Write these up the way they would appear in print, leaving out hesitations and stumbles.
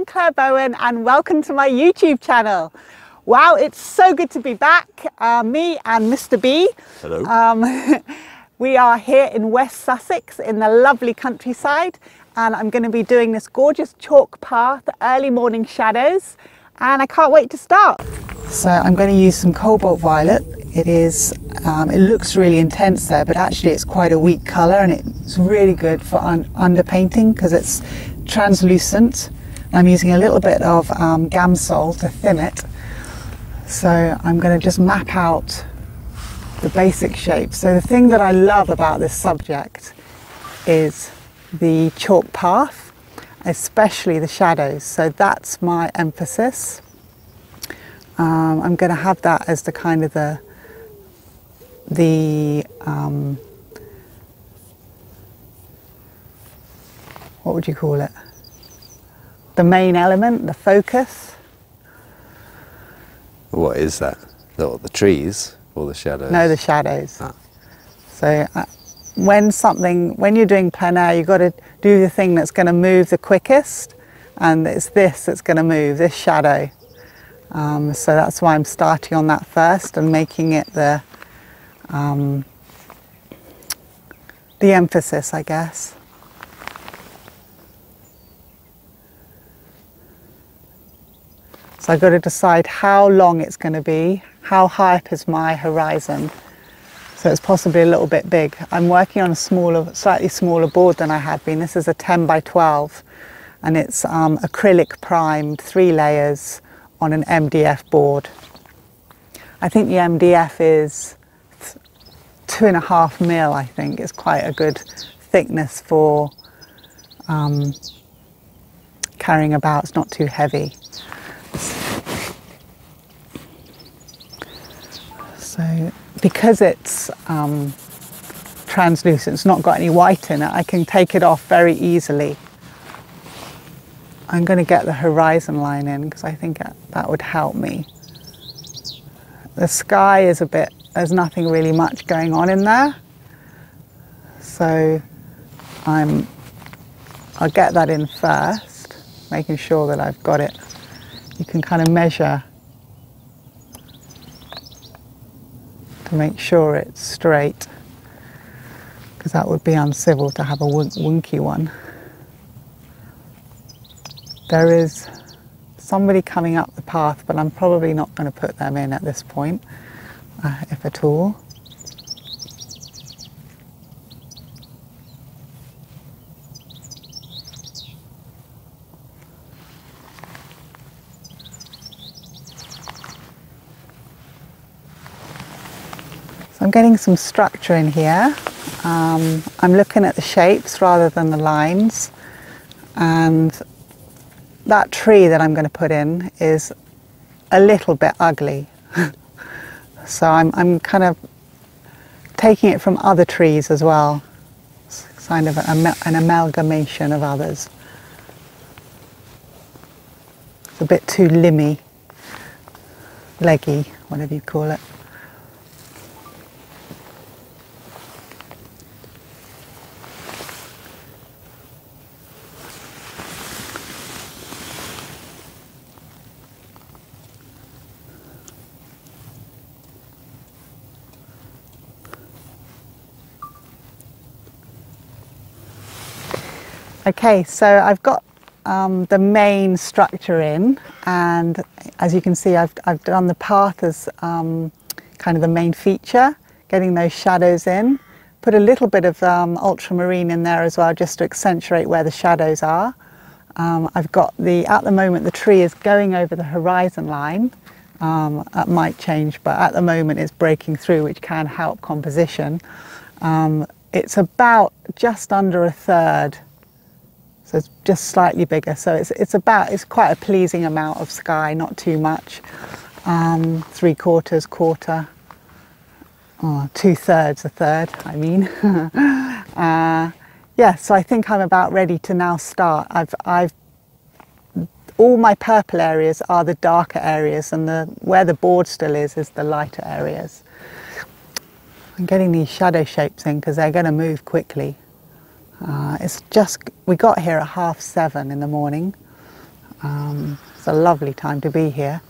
I'm Clare Bowen and welcome to my YouTube channel. Wow, it's so good to be back. Me and Mr. B. Hello. We are here in West Sussex in the lovely countryside, and I'm going to be doing this gorgeous chalk path, early morning shadows, and I can't wait to start. So I'm going to use some cobalt violet. It looks really intense there, but actually it's quite a weak colour, and it's really good for underpainting because it's translucent. I'm using a little bit of Gamsol to thin it. So I'm going to just map out the basic shapes. So the thing that I love about this subject is the chalk path, especially the shadows. So that's my emphasis. I'm going to have that as the kind of the what would you call it? The main element, the focus. What is that? The trees or the shadows? No, the shadows. Ah. So when you're doing plein air, you've got to do the thing that's going to move the quickest, and it's this that's going to move, this shadow. So that's why I'm starting on that first and making it the emphasis, I guess. So I've got to decide how long it's going to be, how high up is my horizon. So it's possibly a little bit big. I'm working on a slightly smaller board than I have been. This is a 10 by 12, and it's acrylic primed, 3 layers on an MDF board. I think the MDF is 2.5 mil, I think. It's quite a good thickness for carrying about. It's not too heavy. So because it's translucent, it's not got any white in it, I can take it off very easily. I'm going to get the horizon line in because I think that would help me. The sky is there's nothing really much going on in there. So I'll get that in first, making sure that I've got it. You can kind of measure to make sure it's straight, because that would be uncivil to have a wonky one. There is somebody coming up the path, but I'm probably not going to put them in at this point, if at all. I'm getting some structure in here. I'm looking at the shapes rather than the lines, and that tree that I'm going to put in is a little bit ugly. So I'm kind of taking it from other trees as well. It's kind of an amalgamation of others. It's a bit too limby, leggy, whatever you call it. Okay, so I've got the main structure in, and as you can see, I've done the path as kind of the main feature, getting those shadows in. Put a little bit of ultramarine in there as well, just to accentuate where the shadows are. I've got at the moment, the tree is going over the horizon line. That might change, but at the moment it's breaking through, which can help composition. It's about just under 1/3. So it's just slightly bigger. So it's quite a pleasing amount of sky, not too much. 3/4, quarter, 2/3, 1/3, I mean. Yeah, so I think I'm about ready to now start. All my purple areas are the darker areas, and where the board still is the lighter areas. I'm getting these shadow shapes in because they're going to move quickly. We got here at 7:30 in the morning, It's a lovely time to be here.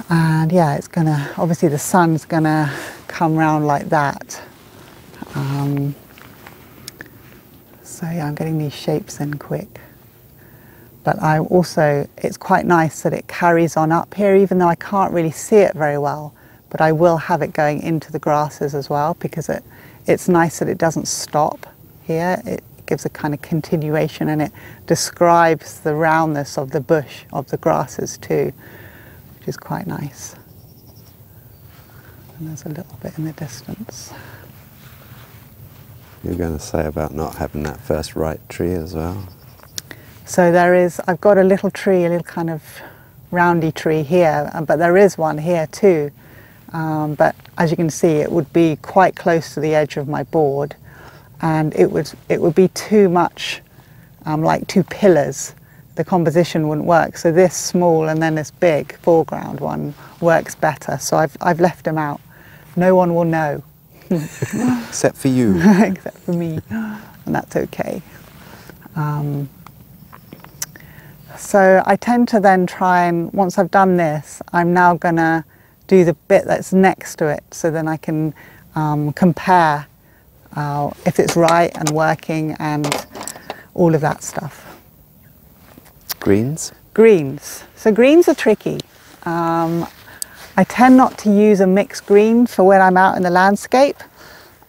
And yeah, it's gonna, obviously the sun's gonna come round like that. So yeah, I'm getting these shapes in quick. But I also, it's quite nice that it carries on up here, even though I can't really see it very well. But I will have it going into the grasses as well, because it's nice that it doesn't stop here. It gives a kind of continuation, and it describes the roundness of the bush, of the grasses too, which is quite nice. And there's a little bit in the distance. You're going to say about not having that first right tree as well? So there is, I've got a little tree, a little kind of roundy tree here, but there is one here too. But as you can see, it would be quite close to the edge of my board, and it would be too much, like two pillars. The composition wouldn't work. So this small and then this big foreground one works better. So I've left them out. No one will know. Except for you. Except for me, and that's okay. So I tend to then try and, once I've done this, I'm now going to do the bit that's next to it, so then I can compare if it's right and working and all of that stuff. Greens? Greens. So greens are tricky. I tend not to use a mixed green for when I'm out in the landscape.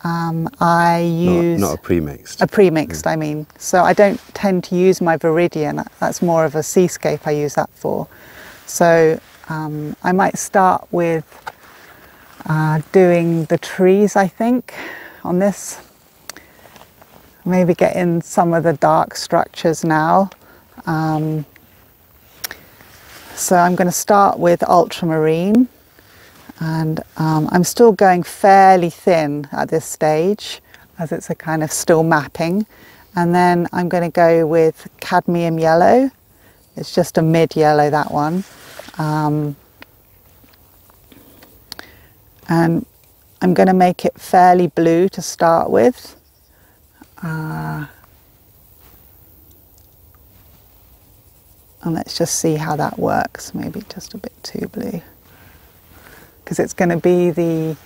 I use... Not a pre-mixed. A pre-mixed, I mean. So I don't tend to use my Viridian. That's more of a seascape I use that for. So I might start with doing the trees, I think, on this. Maybe get in some of the dark structures now. So I'm going to start with ultramarine. And I'm still going fairly thin at this stage, as it's a kind of still mapping. And then I'm going to go with cadmium yellow. It's just a mid yellow, that one. And I'm going to make it fairly blue to start with. And let's just see how that works. Maybe just a bit too blue, because it's going to be the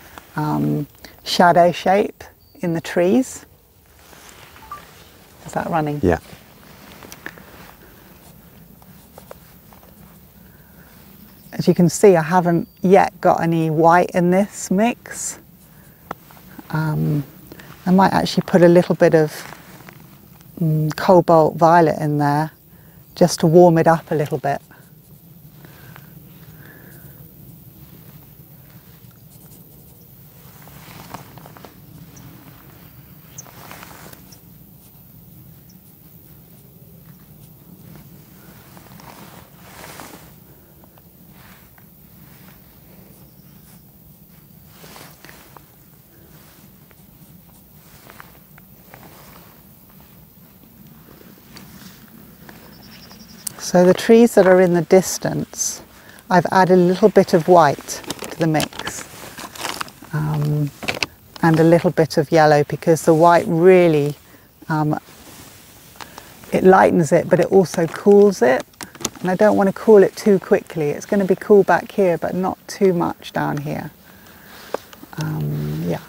shadow shape in the trees. Is that running? Yeah. As you can see, I haven't yet got any white in this mix. I might actually put a little bit of cobalt violet in there, just to warm it up a little bit. So the trees that are in the distance, I've added a little bit of white to the mix, and a little bit of yellow, because the white really, it lightens it, but it also cools it. And I don't want to cool it too quickly. It's going to be cool back here, but not too much down here. Yeah.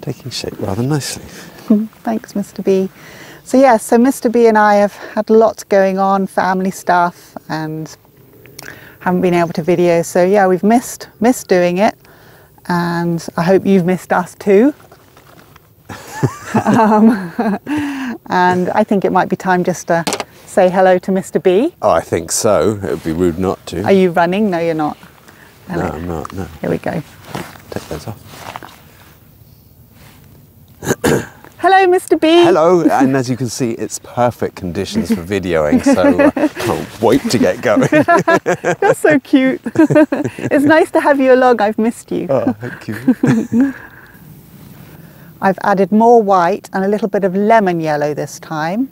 Taking shape rather nicely. Thanks, Mr. B. So yeah, so Mr. B and I have had lots going on, family stuff, and haven't been able to video. So yeah, we've missed doing it, and I hope you've missed us too. And I think it might be time just to say hello to Mr. B. Oh, I think so. It would be rude not to. Are you running? No, you're not. No, I'm not, no. Here we go. Take those off. Hello, Mr. B. Hello, and as you can see, it's perfect conditions for videoing, so can't wait to get going. You're so cute. It's nice to have you along. I've missed you. Oh, thank you. I've added more white and a little bit of lemon yellow this time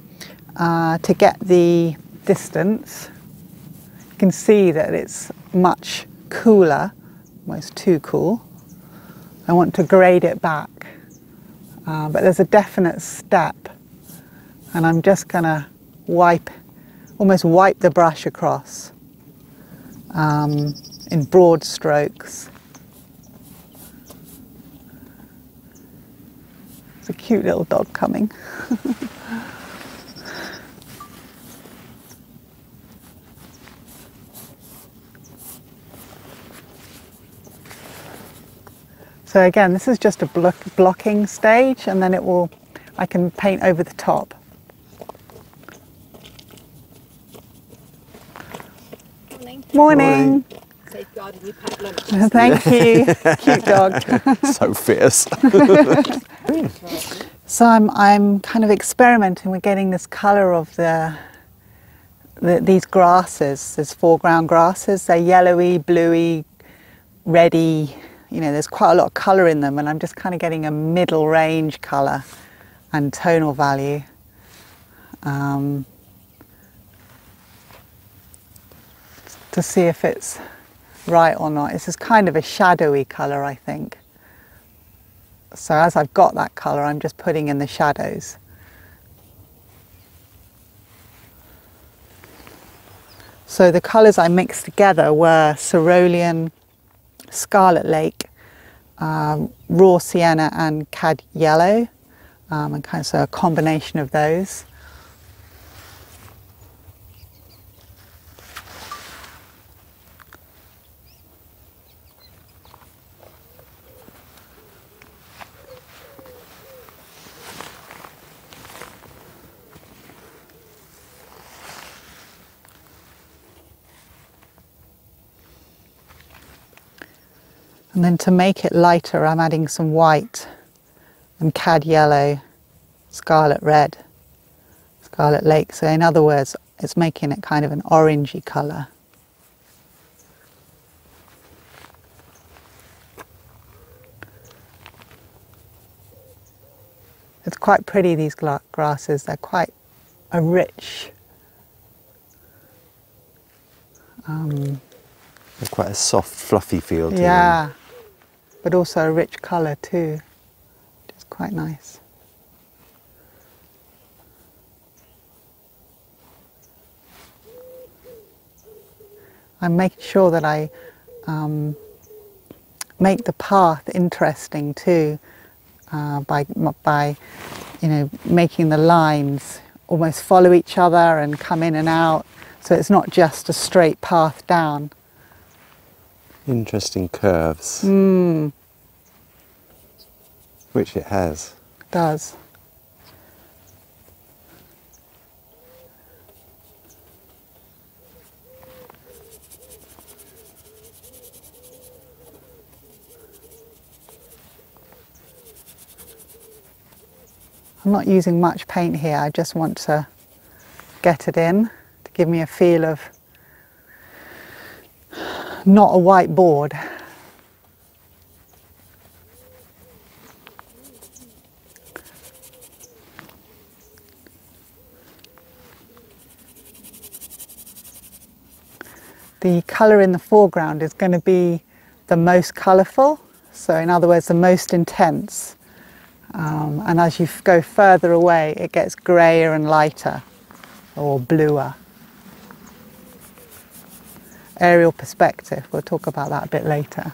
to get the distance. You can see that it's much cooler, almost too cool. I want to grade it back. But there's a definite step, and I'm just going to almost wipe the brush across in broad strokes. It's a cute little dog coming. So again, this is just a blocking stage, and then I can paint over the top. Morning. Morning. Safeguarding your pet lunch. Thank you. Cute dog. So fierce. So I'm kind of experimenting with getting this colour of these grasses, these foreground grasses. They're yellowy, bluey, reddy. You know, there's quite a lot of colour in them, and I'm just kind of getting a middle range colour and tonal value. To see if it's right or not. This is kind of a shadowy colour, I think. So as I've got that colour, I'm just putting in the shadows. So the colours I mixed together were cerulean, scarlet lake, raw sienna and cad yellow, and kind of so a combination of those. And then to make it lighter, I'm adding some white and cad yellow, scarlet red, scarlet lake. So in other words, it's making it kind of an orangey colour. It's quite pretty, these grasses. They're quite a rich There's quite a soft, fluffy feel to them. yeah, but also a rich colour too, which is quite nice. I'm making sure that I make the path interesting too, by you know, making the lines almost follow each other and come in and out, so it's not just a straight path down. Interesting curves. Which it has. It does. I'm not using much paint here, I just want to get it in to give me a feel of not a white board. The colour in the foreground is going to be the most colourful, so in other words the most intense, and as you go further away it gets greyer and lighter or bluer. Aerial perspective, we'll talk about that a bit later.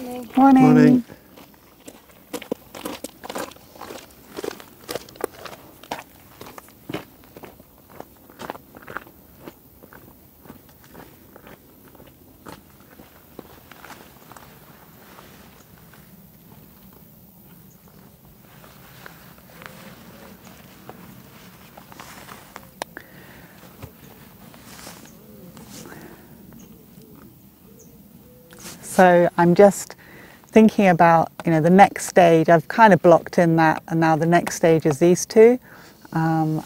Morning. Morning. Morning. So I'm just thinking about, the next stage. I've kind of blocked in that, and now the next stage is these two. And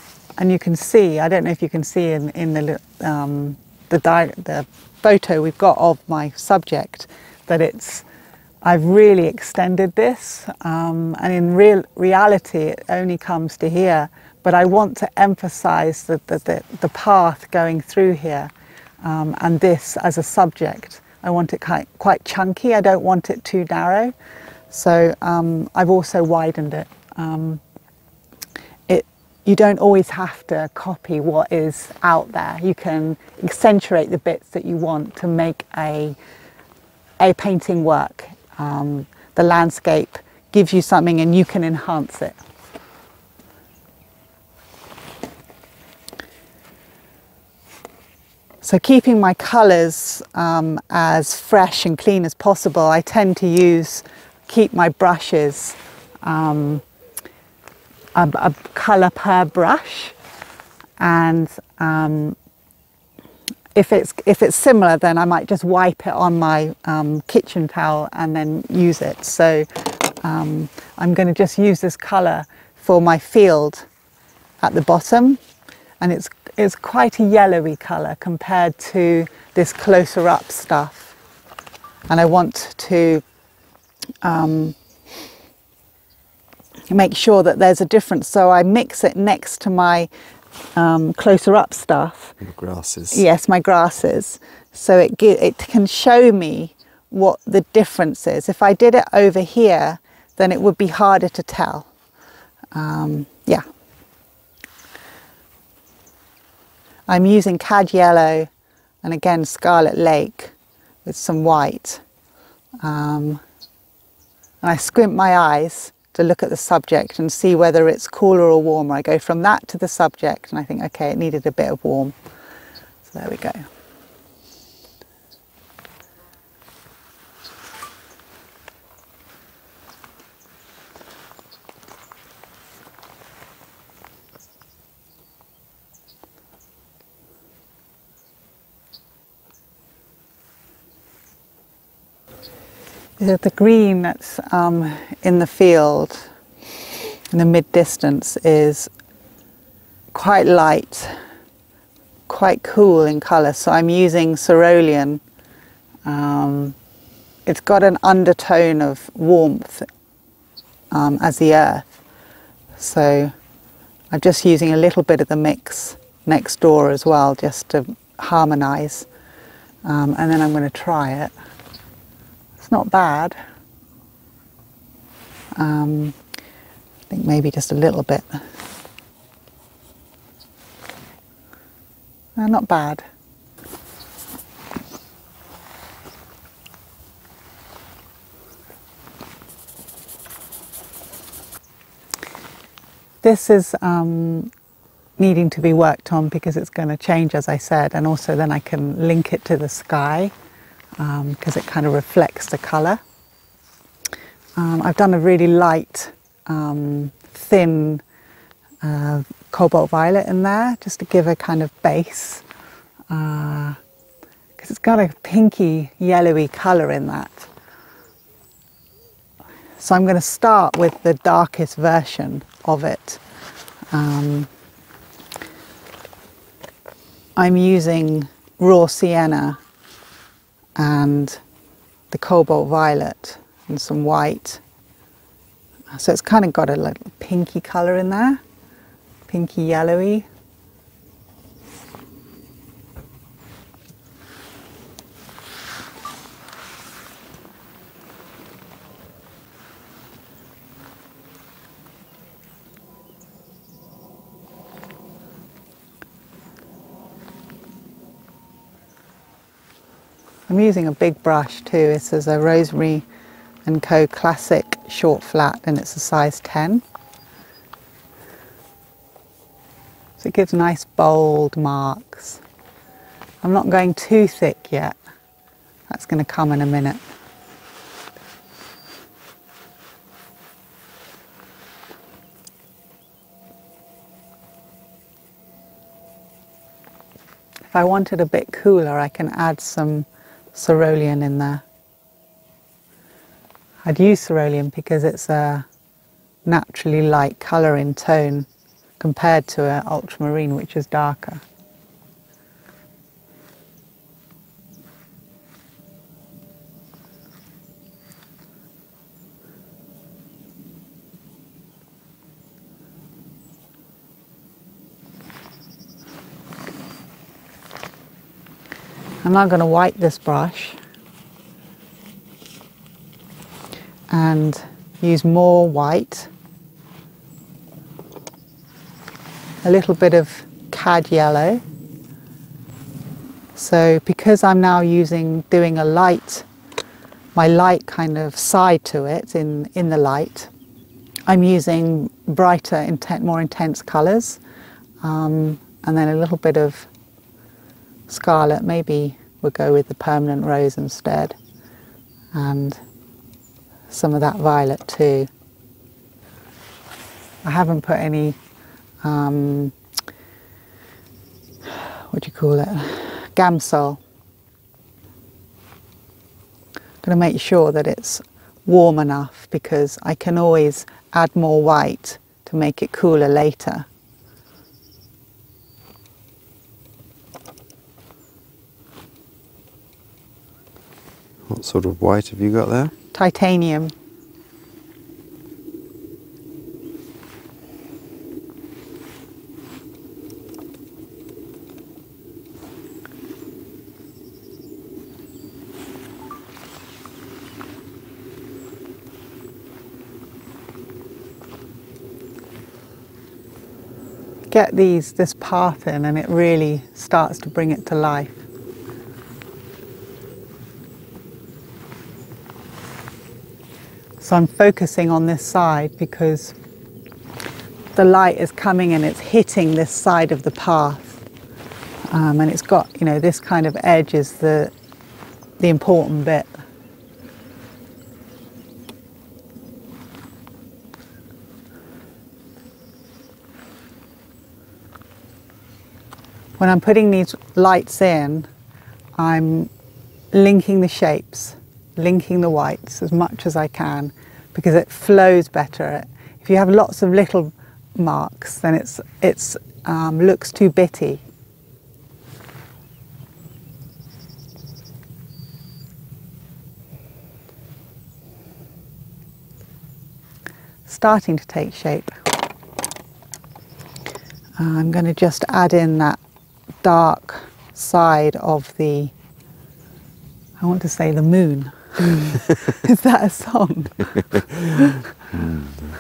you can see, I don't know if you can see in the photo we've got of my subject, that I've really extended this, and in reality it only comes to here, but I want to emphasize the path going through here, and this as a subject. I want it quite chunky, I don't want it too narrow, so I've also widened it. You don't always have to copy what is out there. You can accentuate the bits that you want to make a painting work. The landscape gives you something and you can enhance it. So keeping my colours as fresh and clean as possible, I tend to keep my brushes a colour per brush, and if it's similar, then I might just wipe it on my kitchen towel and then use it. So I'm going to just use this colour for my field at the bottom, and it's quite a yellowy colour compared to this closer up stuff, and I want to make sure that there's a difference, so I mix it next to my closer up stuff. The grasses. Yes, my grasses. So it can show me what the difference is. If I did it over here, then it would be harder to tell. Yeah. I'm using cad yellow and again Scarlet Lake with some white. And I squint my eyes to look at the subject and see whether it's cooler or warmer. I go from that to the subject and I think, okay, it needed a bit of warm. So there we go. The green that's in the field, in the mid-distance, is quite light, quite cool in colour. So I'm using cerulean. It's got an undertone of warmth as the earth. So I'm just using a little bit of the mix next door as well, just to harmonise. And then I'm going to try it. It's not bad. I think maybe just a little bit. Not bad. This is needing to be worked on because it's going to change, as I said, and also then I can link it to the sky because it kind of reflects the colour. I've done a really light, thin cobalt violet in there just to give a kind of base, because it's got a pinky yellowy colour in that. So I'm going to start with the darkest version of it. I'm using raw sienna and the cobalt violet and some white. So it's kind of got a little pinky colour in there, pinky yellowy. I'm using a big brush too. This is a rosemary & Co Classic Short Flat, and it's a size 10. So it gives nice bold marks. I'm not going too thick yet. That's going to come in a minute. If I want it a bit cooler, I can add some cerulean in there. I'd use cerulean because it's a naturally light colour in tone compared to an ultramarine, which is darker. I'm now going to wipe this brush and use more white, a little bit of cad yellow. So because I'm now doing a light, my light kind of side to it in the light, I'm using brighter, more intense colours, and then a little bit of scarlet. Maybe we'll go with the permanent rose instead, and some of that violet too. I haven't put any what do you call it, Gamsol. I'm going to make sure that it's warm enough, because I can always add more white to make it cooler later. What sort of white have you got there? Titanium. Get this path in, and it really starts to bring it to life. So I'm focusing on this side because the light is coming and it's hitting this side of the path, and it's got, you know, this kind of edge is the important bit. When I'm putting these lights in, I'm linking the shapes, linking the whites as much as I can, because it flows better. If you have lots of little marks, then it looks too bitty. Starting to take shape. I'm going to just add in that dark side of the, I want to say the moon. Is that a song? I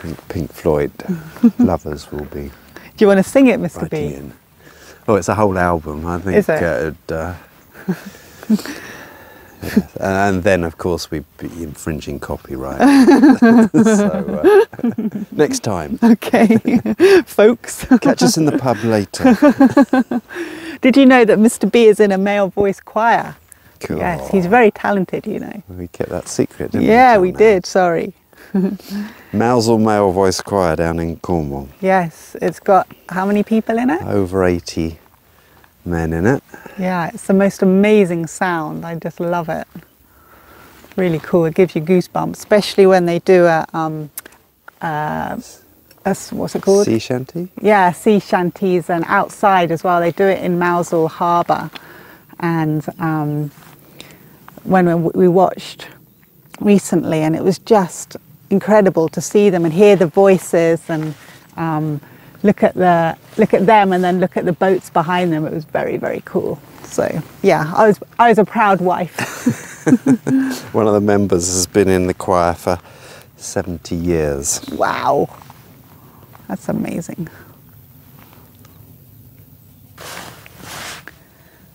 think Pink Floyd, Lovers will be. Do you want to sing it, Mr. B? In. Oh, it's a whole album. I think. Is it? Yes. And then, of course, we'd be infringing copyright. So, next time. Okay, folks. Catch us in the pub later. Did you know that Mr. B is in a male voice choir? Cool. Yes, he's very talented, you know. We kept that secret, didn't we? Yeah, we did, sorry. Mousel Male Voice Choir down in Cornwall. Yes, it's got how many people in it? Over 80 men in it. Yeah, it's the most amazing sound. I just love it. Really cool. It gives you goosebumps, especially when they do what's it called? Sea shanty? Yeah, sea shanties, and outside as well. They do it in Mousel Harbour. And when we watched recently, and it was just incredible to see them and hear the voices, and look at them, and then look at the boats behind them. It was very, very cool. So yeah, I was a proud wife. One of the members has been in the choir for 70 years. Wow, that's amazing.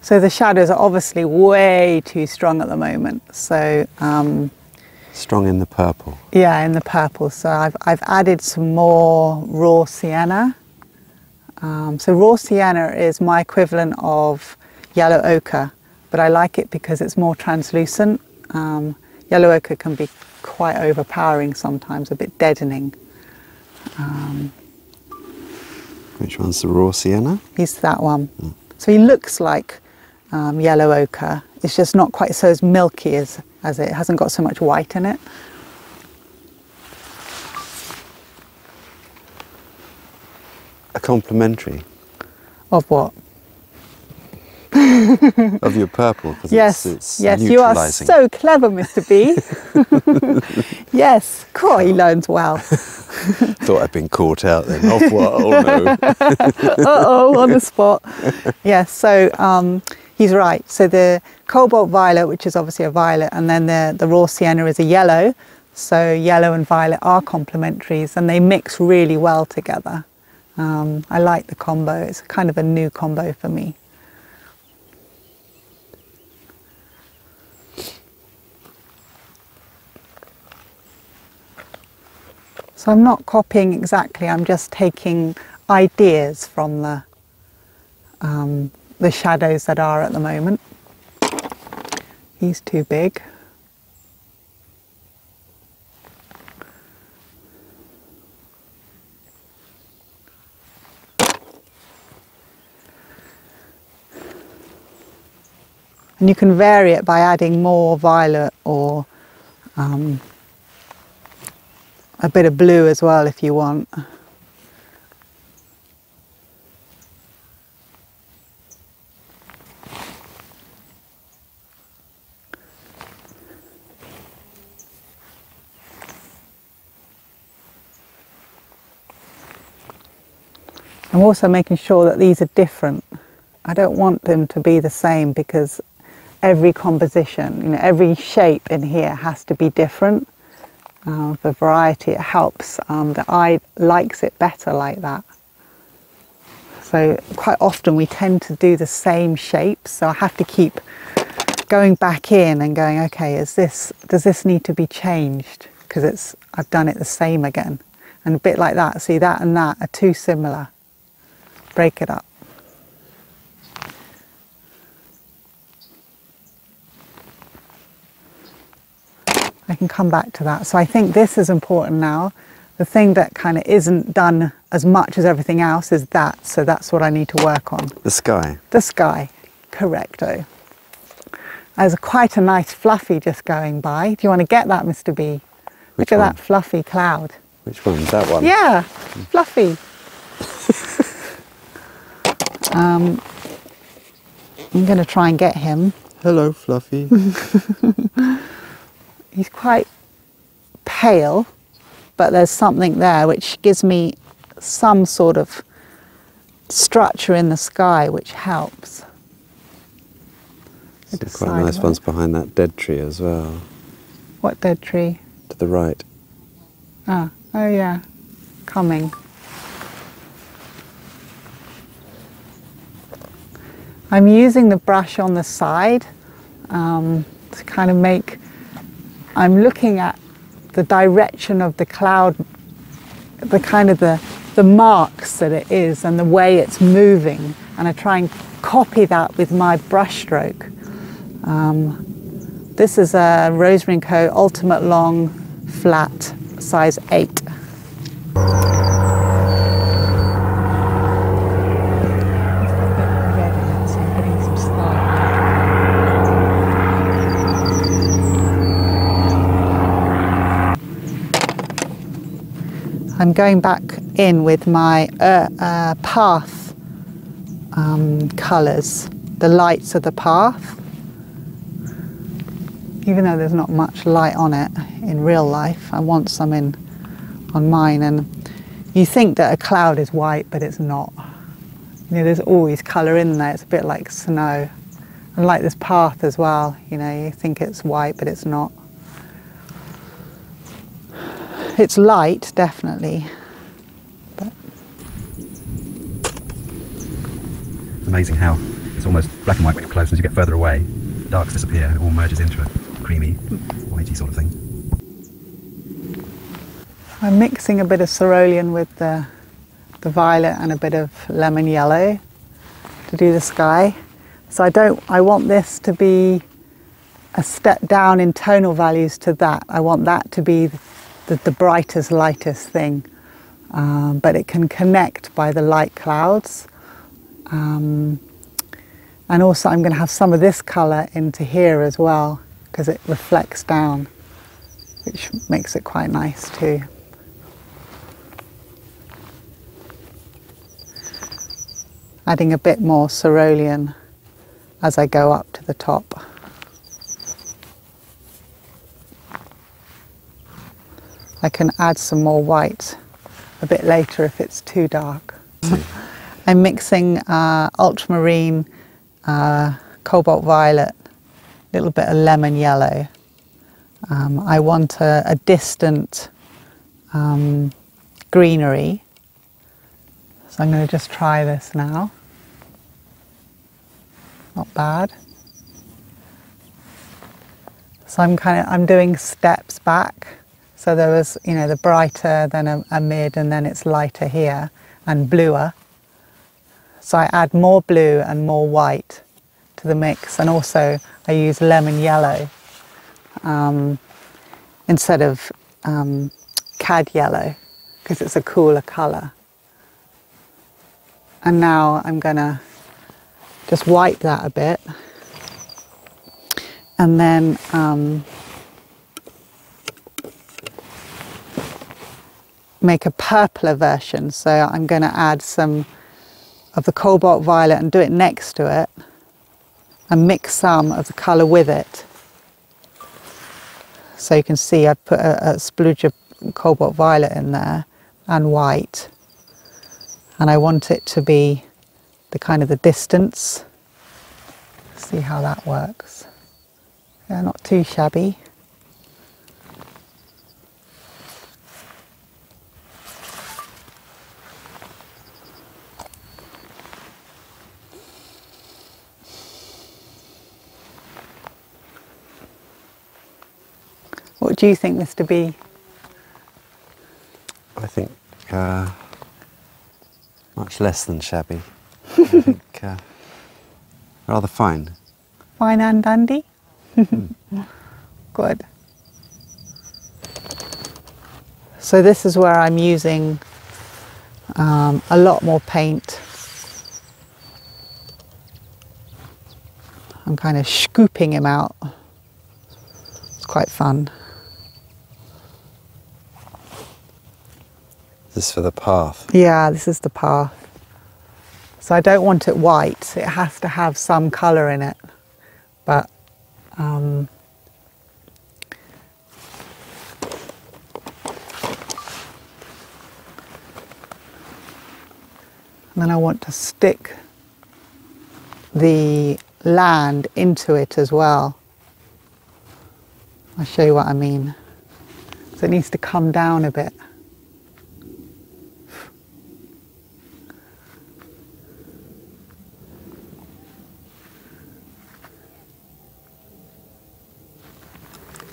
So the shadows are obviously way too strong at the moment. So Strong in the purple. Yeah, in the purple. So I've added some more raw sienna. So raw sienna is my equivalent of yellow ochre, but I like it because it's more translucent. Yellow ochre can be quite overpowering sometimes, a bit deadening. Which one's the raw sienna? He's that one. So he looks like yellow ochre. It's just not quite so as milky as it hasn't got so much white in it. A complimentary. Of what? Of your purple. 'Cause Yes, it's yes, you are neutralising. so clever, Mr. B. Yes, cool, he learns well. Thought I'd been caught out then. Off what? Oh no. Uh-oh, on the spot. Yes, so he's right. So the cobalt violet, which is obviously a violet, and then the raw sienna is a yellow. So yellow and violet are complementaries, and they mix really well together. I like the combo. It's kind of a new combo for me. So I'm not copying exactly, I'm just taking ideas from the shadows that are at the moment. He's too big. And you can vary it by adding more violet or a bit of blue as well if you want. I'm also making sure that these are different. I don't want them to be the same because every composition, you know, every shape in here has to be different. For variety, it helps. The eye likes it better like that. So quite often we tend to do the same shapes, so I have to keep going back in and going, okay, does this need to be changed? Because I've done it the same again. And a bit like that, see, that and that are too similar. Break it up. I can come back to that. So I think this is important now. The thing that kind of isn't done as much as everything else is that. So that's what I need to work on. The sky. The sky, correcto. There's quite a nice fluffy just going by. Do you want to get that, Mr. B? Which Look at one? that fluffy cloud. Which one? That one? Yeah, fluffy. I'm going to try and get him. Hello, Fluffy. He's quite pale, but there's something there which gives me some sort of structure in the sky, which helps. Some quite nice ones behind that dead tree as well. What dead tree? To the right. Oh yeah, coming. I'm using the brush on the side to kind of make, I'm looking at the direction of the cloud, the kind of the marks that it is and the way it's moving, and I try and copy that with my brush stroke. This is a Rosemary & Co. Ultimate Long Flat size 8. I'm going back in with my path colours, the lights of the path. Even though there's not much light on it in real life, I want some in on mine. And you think that a cloud is white, but it's not. You know, there's always colour in there. It's a bit like snow. And like this path as well, you know, you think it's white, but it's not. It's light, definitely. But it's amazing how it's almost black and white when you're close, and as you get further away, the darks disappear and it all merges into a creamy, whitey sort of thing. I'm mixing a bit of cerulean with the violet and a bit of lemon yellow to do the sky. So I want this to be a step down in tonal values to that. I want that to be the brightest, lightest thing. But it can connect by the light clouds. And also I'm going to have some of this colour into here as well, because it reflects down, which makes it quite nice too. Adding a bit more cerulean as I go up to the top. I can add some more white a bit later if it's too dark. I'm mixing ultramarine, cobalt violet, a little bit of lemon yellow. I want a distant greenery. So I'm going to just try this now. Not bad. So I'm doing steps back. So there was, you know, the brighter, then a mid, and then it's lighter here and bluer. So I add more blue and more white to the mix, and also I use lemon yellow instead of cad yellow, because it's a cooler colour. And now I'm going to just wipe that a bit, and then make a purpler version. So I'm going to add some of the cobalt violet and do it next to it, and mix some of the colour with it. So you can see I've put a splooge of cobalt violet in there and white, and I want it to be the kind of the distance. See how that works. Yeah, not too shabby. What do you think this to be? I think much less than shabby. I think rather fine. Fine and dandy? Good. So this is where I'm using a lot more paint. I'm kind of scooping him out. It's quite fun. This is for the path. Yeah, this is the path. So I don't want it white. It has to have some colour in it. But and then I want to stick the land into it as well. I'll show you what I mean. So it needs to come down a bit.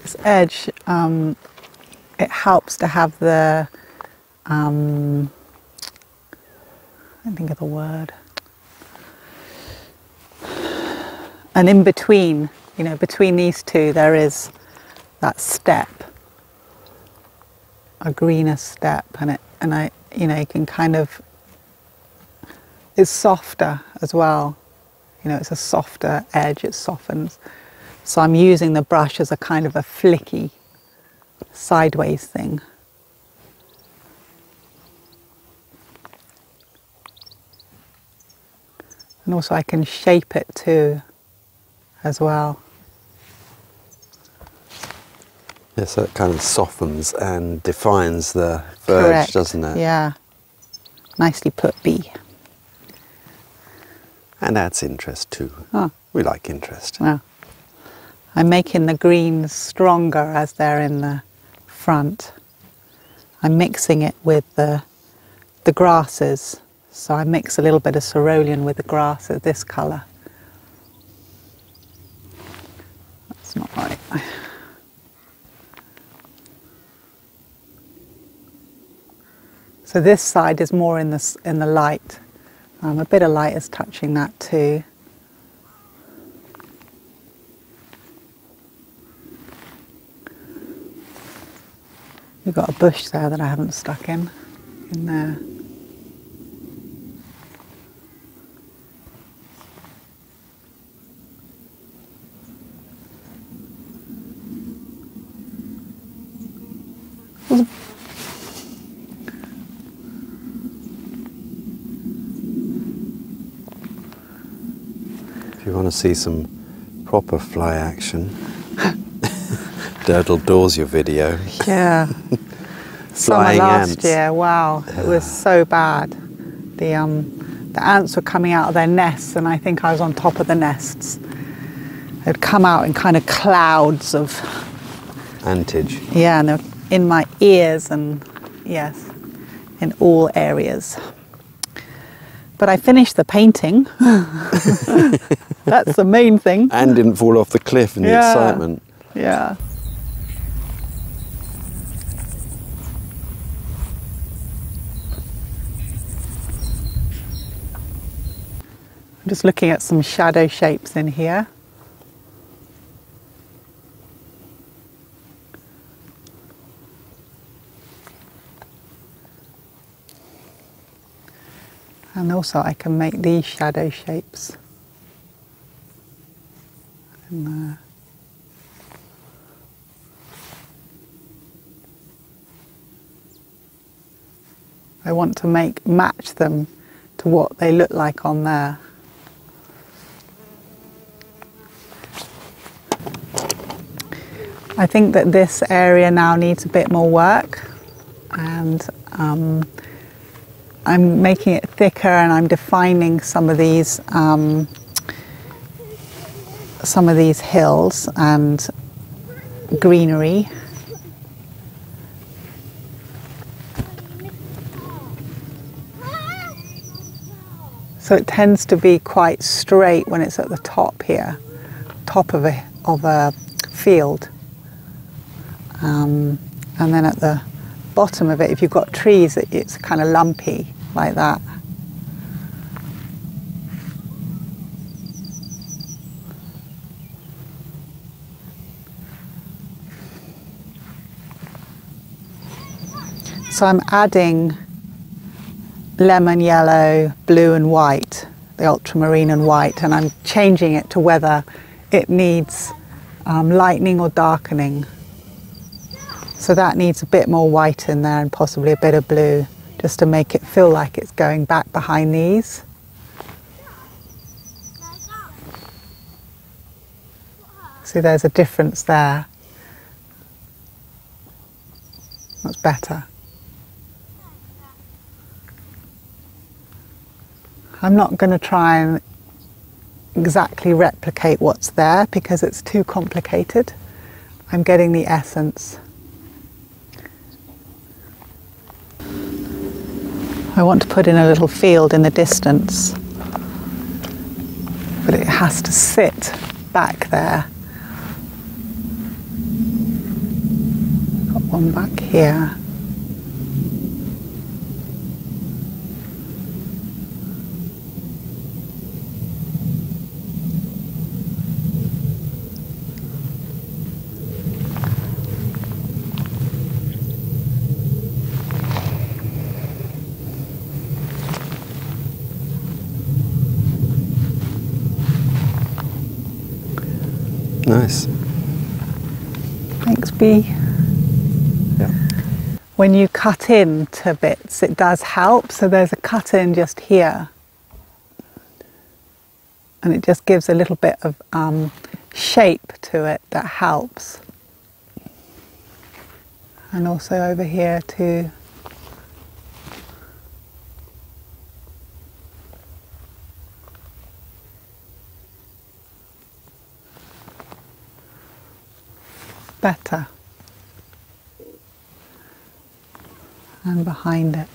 This edge, it helps to have the, I don't think of the word, and in between, you know, between these two there is that step, a greener step, and I, you know, you can kind of, it's softer as well, you know, it's a softer edge, it softens. So I'm using the brush as a kind of a flicky, sideways thing. And also I can shape it too, as well. Yeah, so it kind of softens and defines the verge, Correct. doesn't it? Yeah. Nicely put, B. And adds interest too. Oh. We like interest. Well, I'm making the greens stronger as they're in the front. I'm mixing it with the grasses. So I mix a little bit of cerulean with the grass of this colour. That's not right. So this side is more in the light. A bit of light is touching that too. We've got a bush there that I haven't stuck in there. If you want to see some proper fly action, Durdle Doors your video. Yeah. Summer Flying last ants. year, wow, it was so bad. The ants were coming out of their nests, and I think I was on top of the nests. They'd come out in kind of clouds of, Antage. yeah, and they were in my ears, and yes, in all areas. But I finished the painting. That's the main thing. And didn't fall off the cliff in the Yeah. excitement. Yeah. I'm just looking at some shadow shapes in here. And also I can make these shadow shapes. And, I want to match them to what they look like on there. I think that this area now needs a bit more work, and I'm making it thicker, and I'm defining some of these hills and greenery. So it tends to be quite straight when it's at the top here, top of a field. And then at the bottom of it, if you've got trees, it's kind of lumpy like that. So I'm adding lemon yellow, blue and white, the ultramarine and white, and I'm changing it to whether it needs lightening or darkening. So that needs a bit more white in there and possibly a bit of blue, just to make it feel like it's going back behind these. See, there's a difference there. That's better. I'm not going to try and exactly replicate what's there because it's too complicated. I'm getting the essence. I want to put in a little field in the distance, but it has to sit back there. Got one back here. Nice. Thanks, B. Yeah. When you cut into bits, it does help. So there's a cut in just here. And it just gives a little bit of shape to it that helps. And also over here too. Better. And behind it.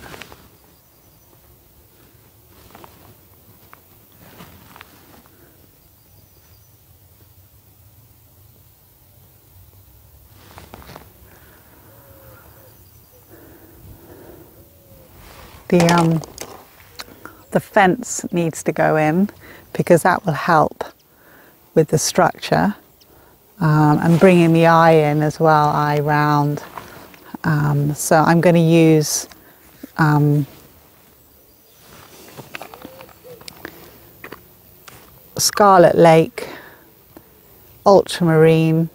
the fence needs to go in because that will help with the structure, and bringing the eye in as well, eye round. So I'm going to use Scarlet Lake, Ultramarine,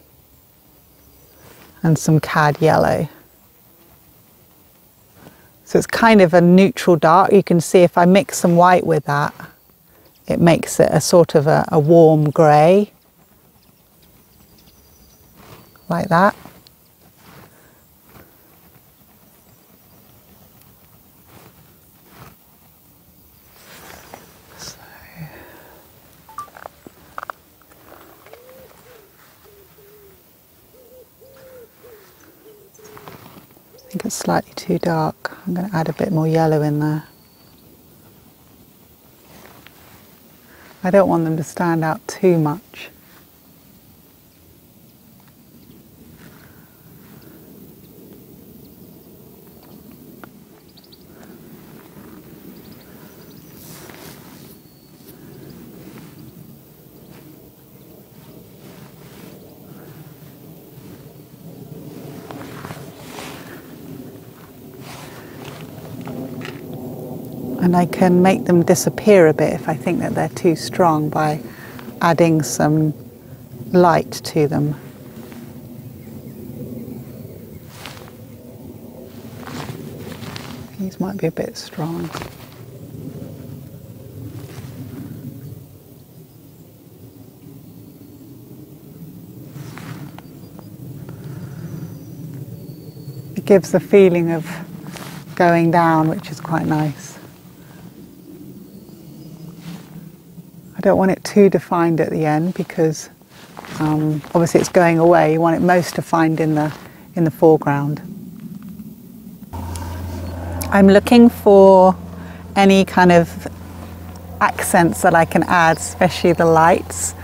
and some Cad Yellow. So it's kind of a neutral dark. You can see if I mix some white with that, it makes it a sort of a warm grey, like that. I think it's slightly too dark. I'm going to add a bit more yellow in there. I don't want them to stand out too much. And I can make them disappear a bit if I think that they're too strong by adding some light to them. These might be a bit strong. It gives the feeling of going down, which is quite nice. I don't want it too defined at the end because obviously it's going away. You want it most defined in the foreground. I'm looking for any kind of accents that I can add, especially the lights.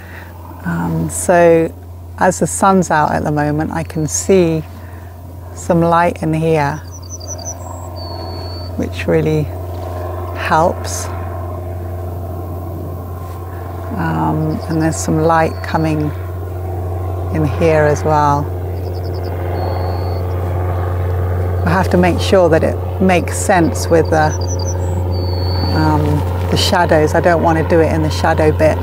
So as the sun's out at the moment, I can see some light in here, which really helps. And there's some light coming in here as well. I have to make sure that it makes sense with the shadows. I don't want to do it in the shadow bit.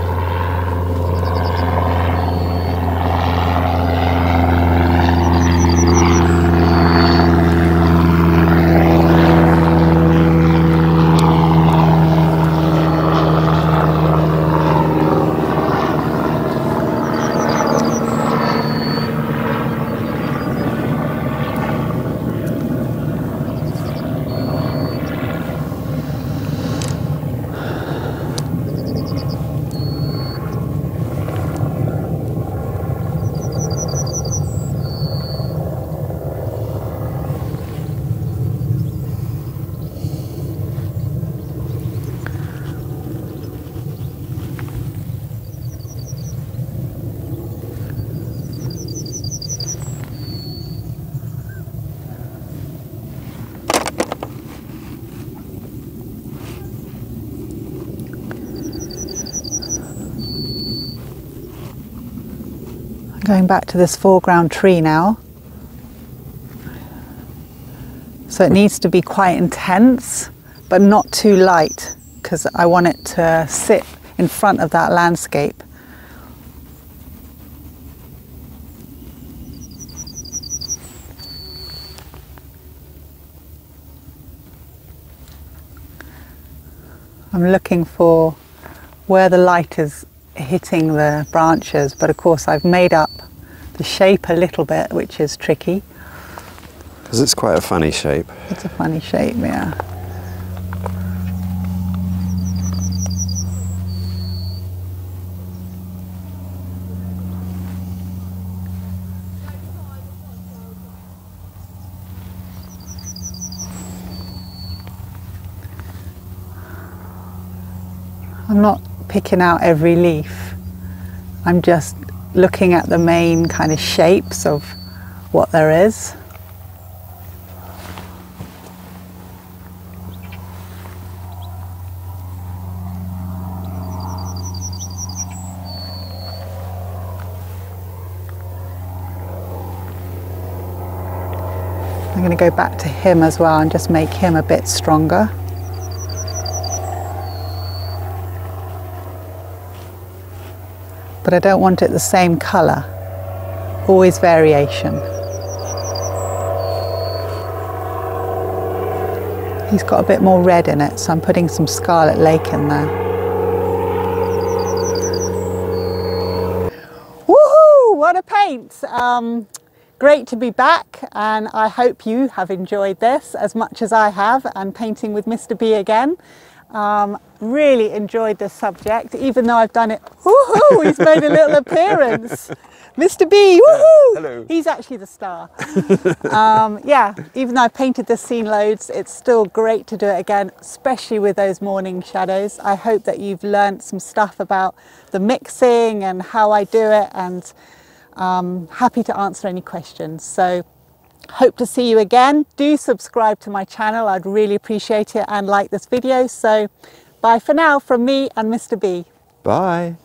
Going back to this foreground tree now. So it needs to be quite intense, but not too light, because I want it to sit in front of that landscape. I'm looking for where the light is hitting the branches, but of course I've made up the shape a little bit, which is tricky. Because it's quite a funny shape. It's a funny shape, yeah. I'm not picking out every leaf. I'm just looking at the main kind of shapes of what there is. I'm going to go back to him as well and just make him a bit stronger. But I don't want it the same colour, always variation. He's got a bit more red in it, so I'm putting some Scarlet Lake in there. Woohoo! What a paint! Great to be back, and I hope you have enjoyed this as much as I have, and painting with Mr. B again. Really enjoyed this subject, even though I've done it. Woohoo! He's made a little appearance. Mr. B, woohoo! Hello. He's actually the star. Yeah, even though I've painted this scene loads, it's still great to do it again, especially with those morning shadows. I hope that you've learned some stuff about the mixing and how I do it, and happy to answer any questions. So hope to see you again. Do subscribe to my channel, I'd really appreciate it, and like this video. So bye for now from me and Mr. B. Bye.